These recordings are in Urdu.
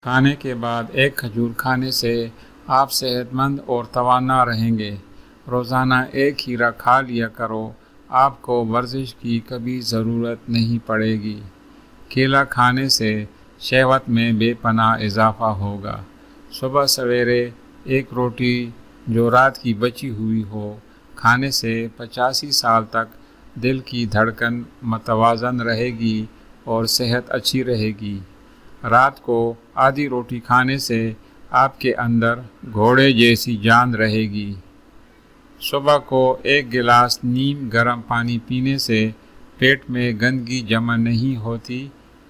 کھانے کے بعد ایک کھجور کھانے سے آپ صحت مند اور توانا رہیں گے۔ روزانہ ایک کھیرا کھا لیا کرو، آپ کو ورزش کی کبھی ضرورت نہیں پڑے گی۔ کیلا کھانے سے شہوت میں بے پناہ اضافہ ہوگا۔ صبح سویرے ایک روٹی جو رات کی بچی ہوئی ہو کھانے سے 85 سال تک دل کی دھڑکن متوازن رہے گی اور صحت اچھی رہے گی۔ رات کو آدھی روٹی کھانے سے آپ کے اندر گھوڑے جیسی جان رہے گی۔ صبح کو ایک گلاس نیم گرم پانی پینے سے پیٹ میں گندگی جمع نہیں ہوتی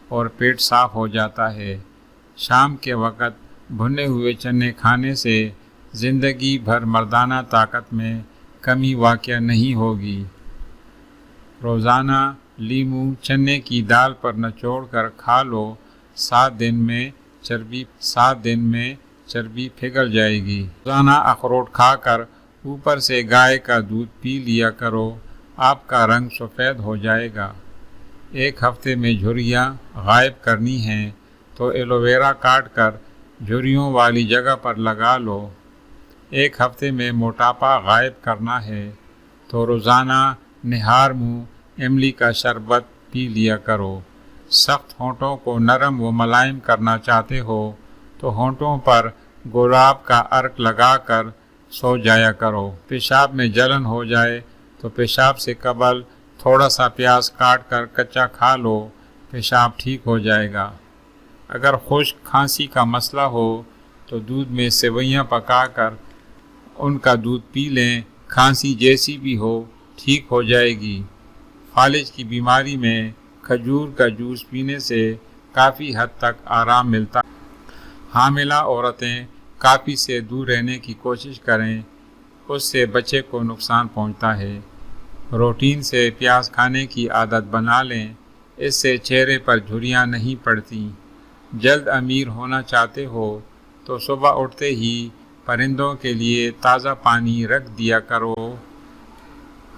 اور پیٹ صاف ہو جاتا ہے۔ شام کے وقت بھنے ہوئے چنے کھانے سے زندگی بھر مردانہ طاقت میں کمی واقع نہیں ہوگی۔ روزانہ لیموں چنے کی دال پر نچوڑ کر کھا لو، 7 دن میں چربی پگھل جائے گی۔ روزانہ اخروٹ کھا کر اوپر سے گائے کا دودھ پی لیا کرو، آپ کا رنگ سفید ہو جائے گا۔ ایک ہفتے میں جھریاں غائب کرنی ہیں تو ایلو ویرا کاٹ کر جھریوں والی جگہ پر لگا لو۔ ایک ہفتے میں موٹاپا غائب کرنا ہے تو روزانہ نہار منہ املی کا شربت پی لیا کرو۔ سخت ہونٹوں کو نرم و ملائم کرنا چاہتے ہو تو ہونٹوں پر گلاب کا عرق لگا کر سو جایا کرو۔ پیشاب میں جلن ہو جائے تو پیشاب سے قبل تھوڑا سا پیاز کاٹ کر کچا کھا لو، پیشاب ٹھیک ہو جائے گا۔ اگر خشک کھانسی کا مسئلہ ہو تو دودھ میں سیویاں پکا کر ان کا دودھ پی لیں، کھانسی جیسی بھی ہو ٹھیک ہو جائے گی۔ فالج کی بیماری میں کھجور کا جوس پینے سے کافی حد تک آرام ملتا ہے۔ حاملہ عورتیں کافی سے دور رہنے کی کوشش کریں، اس سے بچے کو نقصان پہنچتا ہے۔ روٹین سے پیاز کھانے کی عادت بنا لیں، اس سے چہرے پر جھریاں نہیں پڑتی۔ جلد امیر ہونا چاہتے ہو تو صبح اٹھتے ہی پرندوں کے لیے تازہ پانی رکھ دیا کرو۔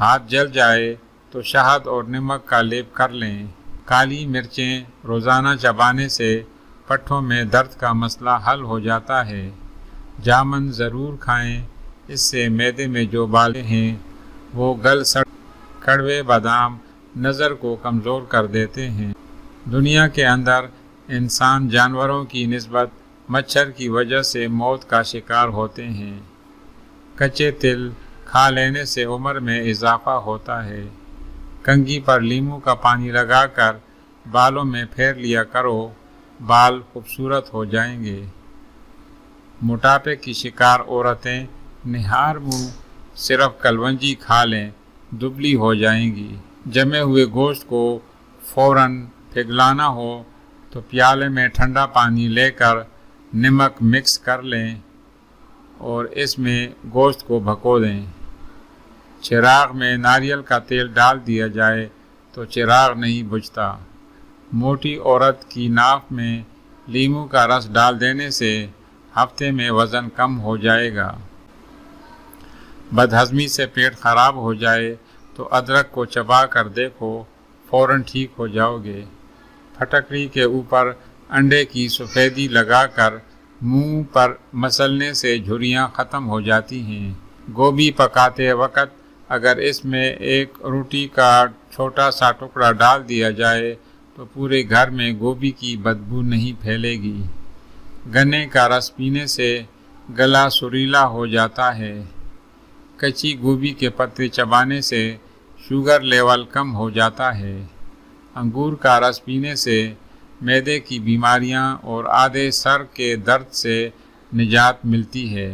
ہاتھ جل جائے تو شہد اور نمک کا لیپ کر لیں۔ کالی مرچیں روزانہ چبانے سے پٹھوں میں درد کا مسئلہ حل ہو جاتا ہے۔ جامن ضرور کھائیں، اس سے معدے میں جو بالیں ہیں وہ گل سڑ۔ کڑوے بادام نظر کو کمزور کر دیتے ہیں۔ دنیا کے اندر انسان جانوروں کی نسبت مچھر کی وجہ سے موت کا شکار ہوتے ہیں۔ کچے تل کھا لینے سے عمر میں اضافہ ہوتا ہے۔ کنگھی پر لیموں کا پانی لگا کر بالوں میں پھیر لیا کرو، بال خوبصورت ہو جائیں گے۔ موٹاپے کی شکار عورتیں نہار منہ صرف کلونجی کھا لیں، دبلی ہو جائیں گی۔ جمے ہوئے گوشت کو فوراً پگھلانا ہو تو پیالے میں ٹھنڈا پانی لے کر نمک مکس کر لیں اور اس میں گوشت کو بھگو دیں۔ چراغ میں ناریل کا تیل ڈال دیا جائے تو چراغ نہیں بجھتا۔ موٹی عورت کی ناف میں لیموں کا رس ڈال دینے سے ہفتے میں وزن کم ہو جائے گا۔ بدہضمی سے پیٹ خراب ہو جائے تو ادرک کو چبا کر دیکھو، فوراً ٹھیک ہو جاؤ گے۔ پھٹکڑی کے اوپر انڈے کی سفیدی لگا کر منہ پر مسلنے سے جھریاں ختم ہو جاتی ہیں۔ گوبھی پکاتے وقت اگر اس میں ایک روٹی کا چھوٹا سا ٹکڑا ڈال دیا جائے تو پورے گھر میں گوبھی کی بدبو نہیں پھیلے گی۔ گنے کا رس پینے سے گلا سریلا ہو جاتا ہے۔ کچی گوبھی کے پتے چبانے سے شوگر لیول کم ہو جاتا ہے۔ انگور کا رس پینے سے معدے کی بیماریاں اور آدھے سر کے درد سے نجات ملتی ہے۔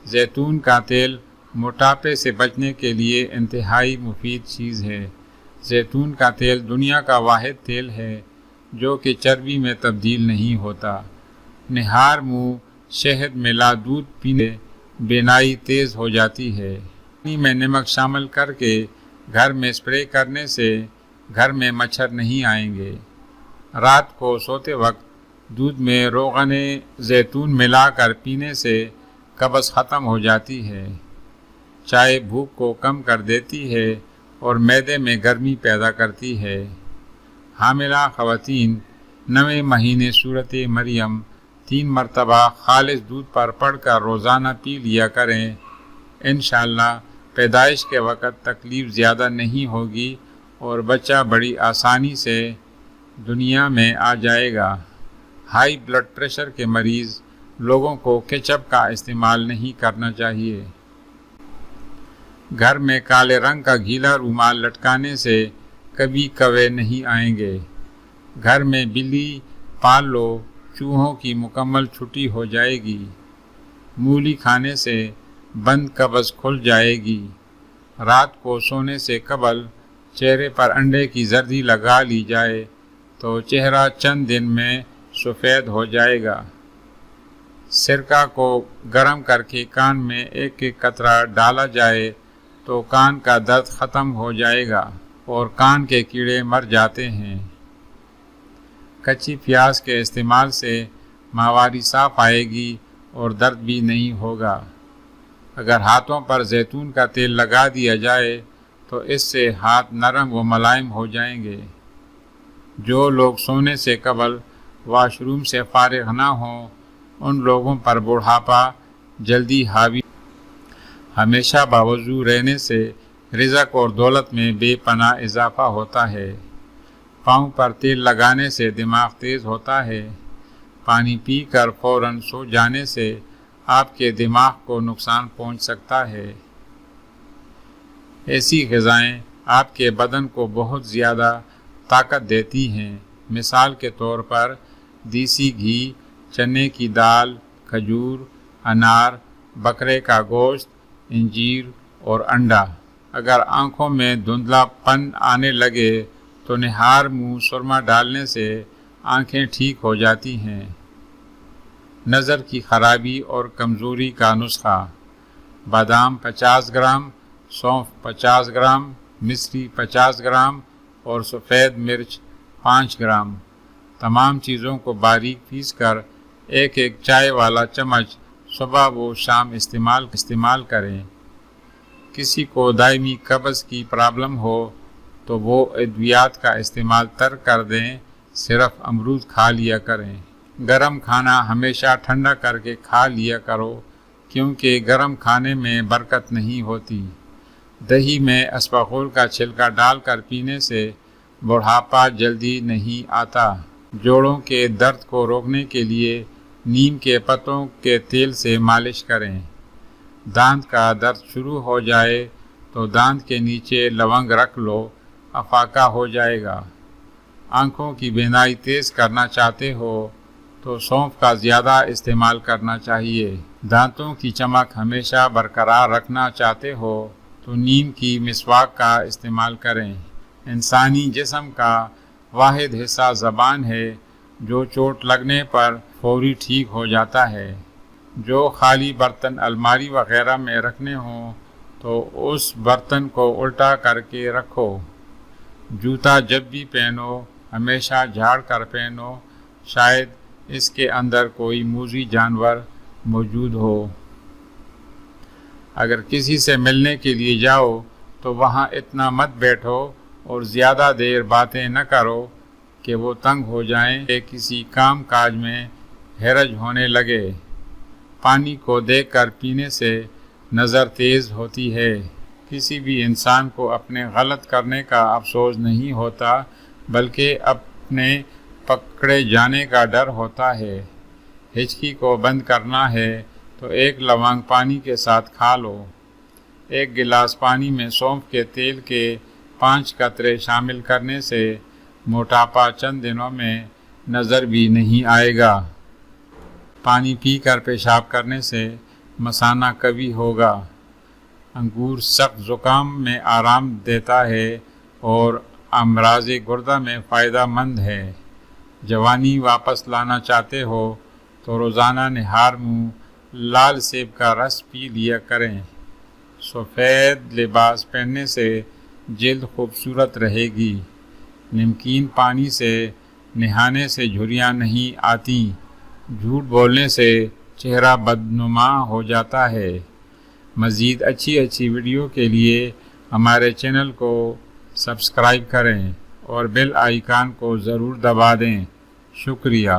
زیتون کا تیل موٹاپے سے بچنے کے لیے انتہائی مفید چیز ہے۔ زیتون کا تیل دنیا کا واحد تیل ہے جو کہ چربی میں تبدیل نہیں ہوتا۔ نہار منہ شہد ملا دودھ پینے سے بینائی تیز ہو جاتی ہے۔ پانی میں نمک شامل کر کے گھر میں اسپرے کرنے سے گھر میں مچھر نہیں آئیں گے۔ رات کو سوتے وقت دودھ میں روغن زیتون ملا کر پینے سے قبض ختم ہو جاتی ہے۔ چائے بھوک کو کم کر دیتی ہے اور معدے میں گرمی پیدا کرتی ہے۔ حاملہ خواتین 9ویں مہینے صورت مریم 3 مرتبہ خالص دودھ پر پڑھ کر روزانہ پی لیا کریں۔ انشاءاللہ پیدائش کے وقت تکلیف زیادہ نہیں ہوگی اور بچہ بڑی آسانی سے دنیا میں آ جائے گا۔ ہائی بلڈ پریشر کے مریض لوگوں کو کیچپ کا استعمال نہیں کرنا چاہیے۔ گھر میں کالے رنگ کا گیلا رومال لٹکانے سے کبھی کوے نہیں آئیں گے۔ گھر میں بلی پال لو، چوہوں کی مکمل چھٹی ہو جائے گی۔ مولی کھانے سے بند قبض کھل جائے گی۔ رات کو سونے سے قبل چہرے پر انڈے کی زردی لگا لی جائے تو چہرہ چند دن میں سفید ہو جائے گا۔ سرکہ کو گرم کر کے کان میں ایک ایک قطرہ ڈالا جائے تو کان کا درد ختم ہو جائے گا اور کان کے کیڑے مر جاتے ہیں۔ کچی پیاز کے استعمال سے ماہواری صاف آئے گی اور درد بھی نہیں ہوگا۔ اگر ہاتھوں پر زیتون کا تیل لگا دیا جائے تو اس سے ہاتھ نرم و ملائم ہو جائیں گے۔ جو لوگ سونے سے قبل واش روم سے فارغ نہ ہوں ان لوگوں پر بڑھاپا جلدی حاوی۔ ہمیشہ باوضو رہنے سے رزق اور دولت میں بے پناہ اضافہ ہوتا ہے۔ پاؤں پر تیل لگانے سے دماغ تیز ہوتا ہے۔ پانی پی کر فوراً سو جانے سے آپ کے دماغ کو نقصان پہنچ سکتا ہے۔ ایسی غذائیں آپ کے بدن کو بہت زیادہ طاقت دیتی ہیں۔ مثال کے طور پر دیسی گھی، چنے کی دال، کھجور، انار، بکرے کا گوشت، انجیر اور انڈا۔ اگر آنکھوں میں دھندلا پن آنے لگے تو نہار منہ سرما ڈالنے سے آنکھیں ٹھیک ہو جاتی ہیں۔ نظر کی خرابی اور کمزوری کا نسخہ: بادام 50 گرام، سونف 50 گرام، مصری 50 گرام اور سفید مرچ 5 گرام۔ تمام چیزوں کو باریک پیس کر ایک ایک چائے والا چمچ صبح و شام استعمال کریں۔ کسی کو دائمی قبض کی پرابلم ہو تو وہ ادویات کا استعمال ترک کر دیں، صرف امرود کھا لیا کریں۔ گرم کھانا ہمیشہ ٹھنڈا کر کے کھا لیا کرو کیونکہ گرم کھانے میں برکت نہیں ہوتی۔ دہی میں اسپغول کا چھلکا ڈال کر پینے سے بڑھاپا جلدی نہیں آتا۔ جوڑوں کے درد کو روکنے کے لیے نیم کے پتوں کے تیل سے مالش کریں۔ دانت کا درد شروع ہو جائے تو دانت کے نیچے لونگ رکھ لو، افاقہ ہو جائے گا۔ آنکھوں کی بینائی تیز کرنا چاہتے ہو تو سونف کا زیادہ استعمال کرنا چاہیے۔ دانتوں کی چمک ہمیشہ برقرار رکھنا چاہتے ہو تو نیم کی مسواک کا استعمال کریں۔ انسانی جسم کا واحد حصہ زبان ہے جو چوٹ لگنے پر فوری ٹھیک ہو جاتا ہے۔ جو خالی برتن الماری وغیرہ میں رکھنے ہوں تو اس برتن کو الٹا کر کے رکھو۔ جوتا جب بھی پہنو ہمیشہ جھاڑ کر پہنو، شاید اس کے اندر کوئی موذی جانور موجود ہو۔ اگر کسی سے ملنے کے لیے جاؤ تو وہاں اتنا مت بیٹھو اور زیادہ دیر باتیں نہ کرو کہ وہ تنگ ہو جائیں کہ کسی کام کاج میں حرج ہونے لگے۔ پانی کو دیکھ کر پینے سے نظر تیز ہوتی ہے۔ کسی بھی انسان کو اپنے غلط کرنے کا افسوس نہیں ہوتا بلکہ اپنے پکڑے جانے کا ڈر ہوتا ہے۔ ہچکی کو بند کرنا ہے تو ایک لونگ پانی کے ساتھ کھا لو۔ ایک گلاس پانی میں سونف کے تیل کے 5 قطرے شامل کرنے سے موٹاپا چند دنوں میں نظر بھی نہیں آئے گا۔ پانی پی کر پیشاب کرنے سے مثانہ قوی ہوگا۔ انگور سخت زکام میں آرام دیتا ہے اور امراض گردہ میں فائدہ مند ہے۔ جوانی واپس لانا چاہتے ہو تو روزانہ نہار منہ لال سیب کا رس پی لیا کریں۔ سفید لباس پہننے سے جلد خوبصورت رہے گی۔ نمکین پانی سے نہانے سے جھریاں نہیں آتی۔ جھوٹ بولنے سے چہرہ بدنما ہو جاتا ہے۔ مزید اچھی ویڈیو کے لیے ہمارے چینل کو سبسکرائب کریں اور بیل آئیکن کو ضرور دبا دیں۔ شکریہ۔